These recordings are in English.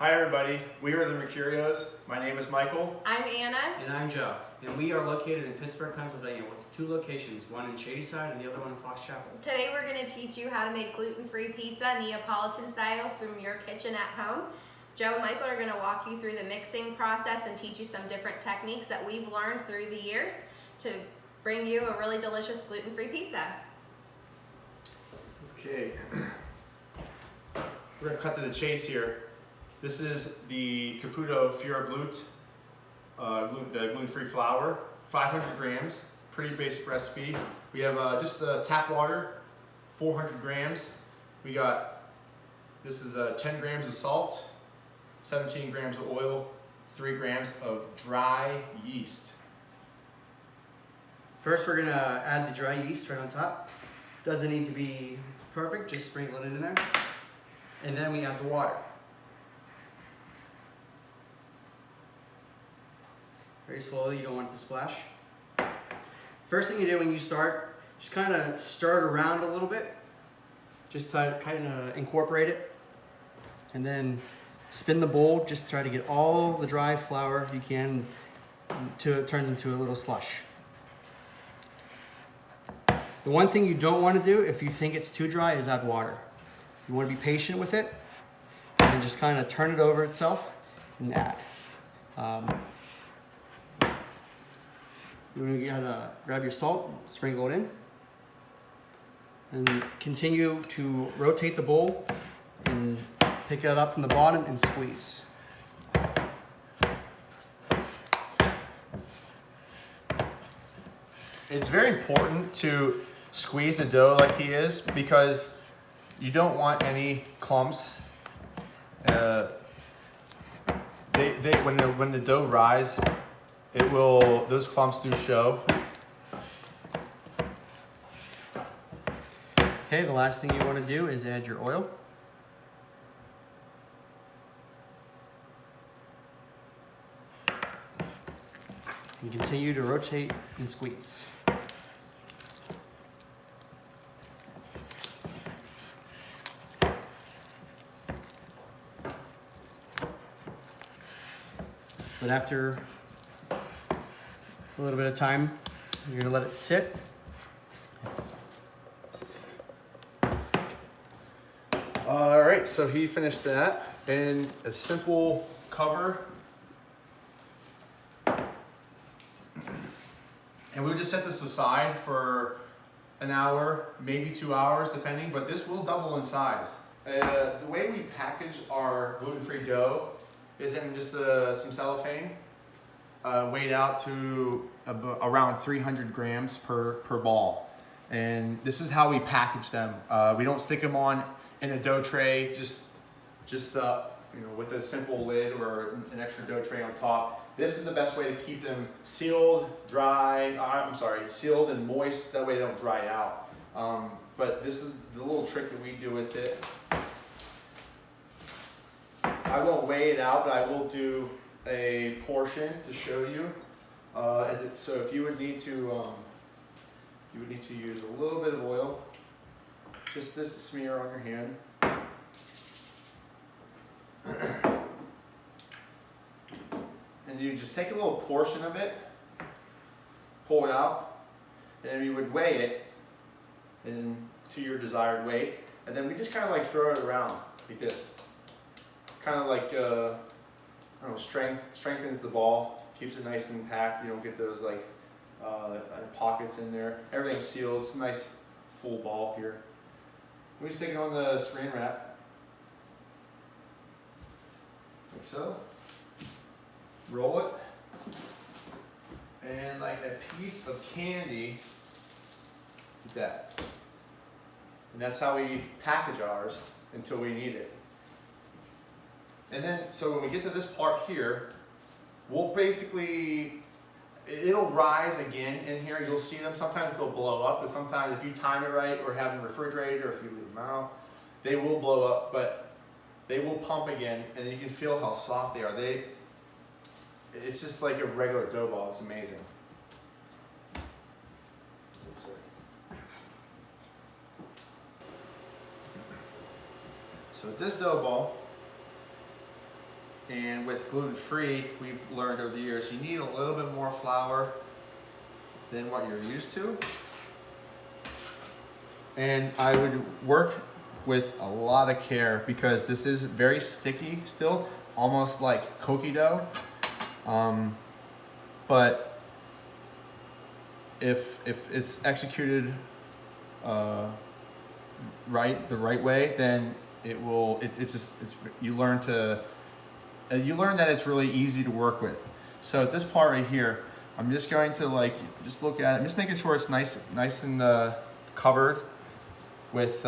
Hi everybody, we are the Mercurios. My name is Michael. I'm Anna. And I'm Joe. And we are located in Pittsburgh, Pennsylvania with 2 locations, one in Shadyside and the other one in Fox Chapel. Today we're going to teach you how to make gluten-free pizza Neapolitan style from your kitchen at home. Joe and Michael are going to walk you through the mixing process and teach you some different techniques that we've learned through the years to bring you a really delicious gluten-free pizza. Okay, we're going to cut to the chase here. This is the Caputo Fior gluten-free flour, 500 grams, pretty basic recipe. We have just tap water, 400 grams. We got, this is 10 grams of salt, 17 grams of oil, 3 grams of dry yeast. First we're going to add the dry yeast right on top. Doesn't need to be perfect, just sprinkle it in there. And then we add the water. Very slowly, you don't want it to splash. First thing you do when you start, just kind of stir it around a little bit. Just kind of incorporate it. And then spin the bowl, just try to get all the dry flour you can until it turns into a little slush. The one thing you don't want to do if you think it's too dry is add water. You want to be patient with it and just kind of turn it over itself and add. You gotta grab your salt, sprinkle it in, and continue to rotate the bowl and pick it up from the bottom and squeeze. It's very important to squeeze the dough like he is because you don't want any clumps. When the dough rise, those clumps do show. Okay, the last thing you want to do is add your oil. And continue to rotate and squeeze. But after a little bit of time, you're gonna let it sit. All right, so he finished that, and a simple cover. And we would just set this aside for an hour, maybe 2 hours, depending, but this will double in size. The way we package our gluten-free dough is in just some cellophane, weighed out to around 300 grams per ball. And this is how we package them. We don't stick them on in a dough tray, just with a simple lid or an extra dough tray on top. This is the best way to keep them sealed, sealed and moist. That way they don't dry out. But this is the little trick that we do with it. I won't weigh it out, but I will do a portion to show you. So if you would need to use a little bit of oil, just this to smear on your hand. And you just take a little portion of it, pull it out, and then you would weigh it to your desired weight, and then we just kind of like throw it around like this. Kind of like strengthens the ball, keeps it nice and packed. You don't get those pockets in there. Everything's sealed. It's a nice full ball here. We stick it on the saran wrap, like so. Roll it, and like a piece of candy, like that. And that's how we package ours until we need it. And then, so when we get to this part here, we'll it'll rise again in here. You'll see them. Sometimes they'll blow up, but sometimes if you time it right or have them refrigerated or if you leave them out, they will blow up, but they will pump again, and then you can feel how soft they are. It's just like a regular dough ball. It's amazing. So with this dough ball, And with gluten-free, we've learned over the years, you need a little bit more flour than what you're used to. And I would work with a lot of care because this is very sticky still, almost like cookie dough. But if it's executed the right way, then it will. You learn that it's really easy to work with. So at this part right here, I'm just going to just look at it, just making sure it's nice and covered with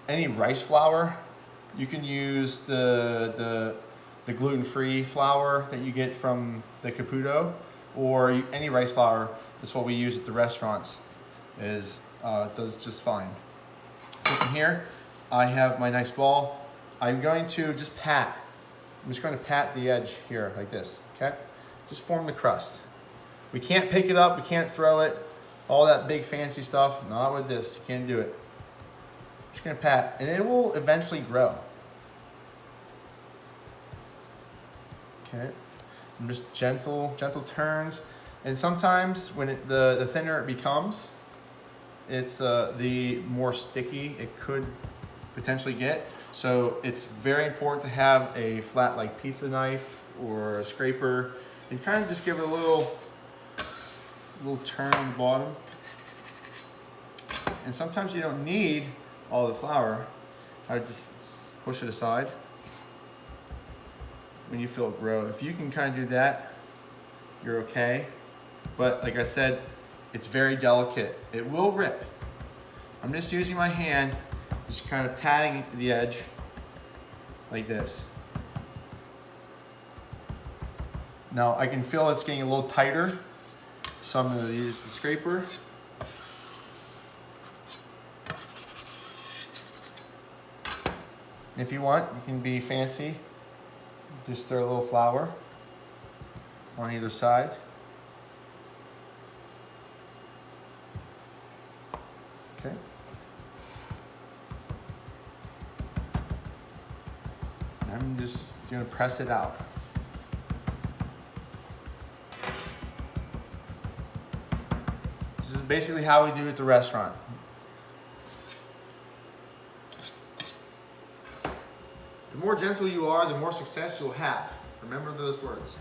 any rice flour. You can use the gluten-free flour that you get from the Caputo, or any rice flour. That's what we use at the restaurants. Does just fine. So from here, I have my nice ball. I'm going to just pat. I'm just going to pat the edge here like this. Okay, just form the crust. We can't pick it up. We can't throw it. All that big fancy stuff. Not with this. You can't do it. Just gonna pat, and it will eventually grow. Okay, and just gentle turns, and sometimes when the thinner it becomes, it's the more sticky it could potentially get. So it's very important to have a flat like pizza knife or a scraper, and kind of just give it a little turn on the bottom. And sometimes you don't need all the flour. I just push it aside when you feel it grow. If you can kind of do that, you're okay. But like I said, it's very delicate. It will rip. I'm just using my hand, just kind of patting the edge like this. Now I can feel it's getting a little tighter, so I'm going to use the scraper. If you want, you can be fancy. Just throw a little flour on either side. Okay. I'm just going to press it out. This is basically how we do it at the restaurant. The more gentle you are, the more success you'll have. Remember those words.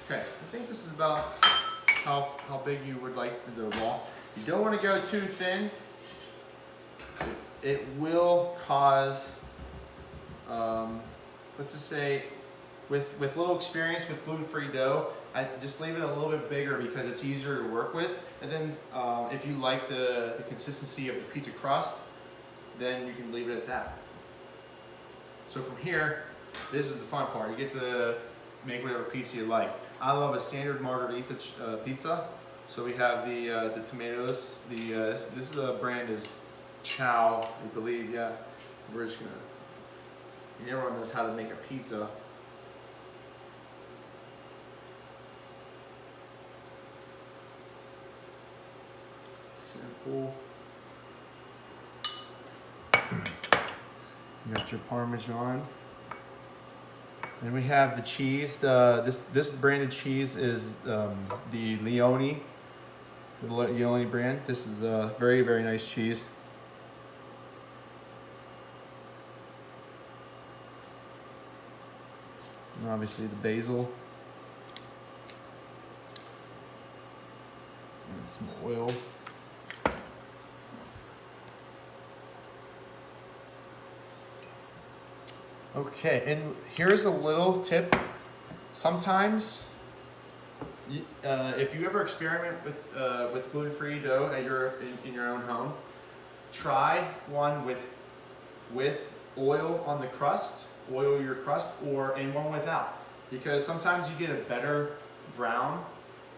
Okay, I think this is about how big you would like the dough ball. You don't want to go too thin. It will cause, let's just say, with little experience with gluten-free dough, I just leave it a little bit bigger because it's easier to work with. And then if you like the consistency of the pizza crust, then you can leave it at that. So from here, this is the fun part. You get to make whatever pizza you like. I love a standard margarita pizza. So we have the tomatoes. This is a brand is Chow, I believe. Yeah, we're just gonna. Everyone knows how to make a pizza. Simple. You got your Parmesan. Then we have the cheese. This branded cheese is the Leone brand. This is a very, very nice cheese. And obviously the basil. And some oil. Okay, and here's a little tip. Sometimes, if you ever experiment with gluten-free dough at in your own home, try one with oil on the crust, oil your crust, and one without, because sometimes you get a better brown.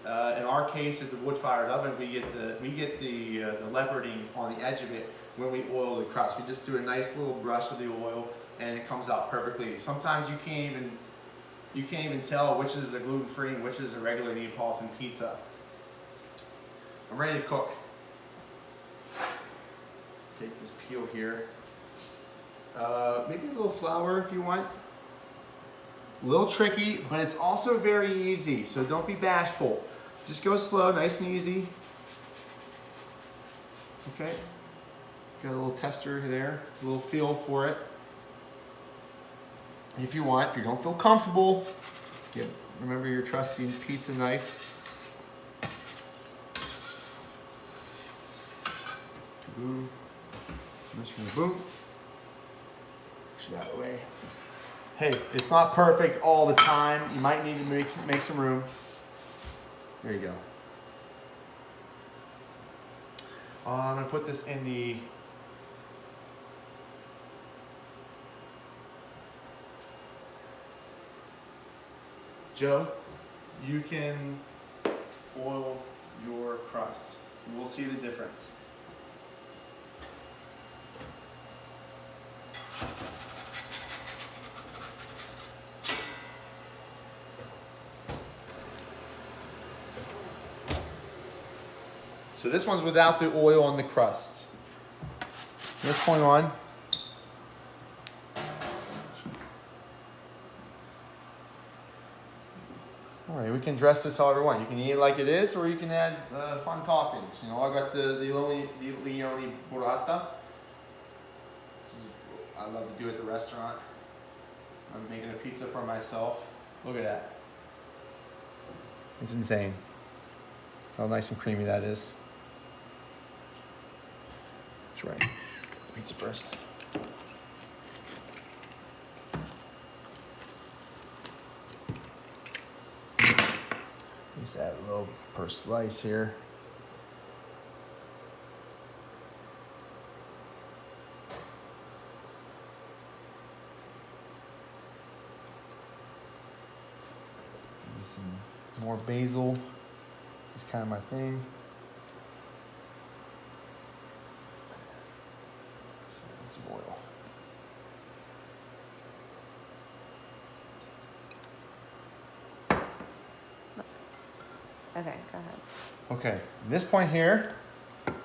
In our case, at the wood-fired oven, we get the leoparding on the edge of it when we oil the crust. We just do a nice little brush of the oil, and it comes out perfectly. Sometimes you can't even tell which is a gluten-free and which is a regular Neapolitan pizza. I'm ready to cook. Take this peel here. Maybe a little flour if you want. A little tricky, but it's also very easy, so don't be bashful. Just go slow, nice and easy. Okay. Got a little tester there, a little feel for it. If you want, if you don't feel comfortable, remember your trusty pizza knife. Boom. Boom. Push it out of the way. Hey, it's not perfect all the time. You might need to make some room. There you go. I'm gonna put this in the Joe, you can oil your crust. We'll see the difference. So this one's without the oil on the crust. From this point on, all right, we can dress this however we want. You can eat it like it is, or you can add fun toppings. You know, I got the Leone burrata. I love to do at the restaurant. I'm making a pizza for myself. Look at that. It's insane. How nice and creamy that is. That's right. The pizza first. Just add a little per slice here. Maybe some more basil. This is kind of my thing. Add some oil. Okay, go ahead. Okay, at this point here,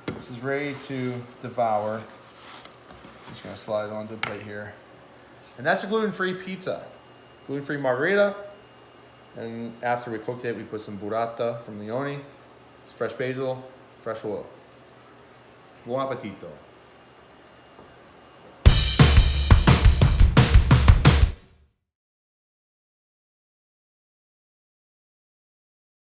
this is ready to devour. Just gonna slide it onto the plate here. And that's a gluten-free pizza. Gluten-free margherita. And after we cooked it, we put some burrata from Leone. It's fresh basil, fresh oil. Buon appetito.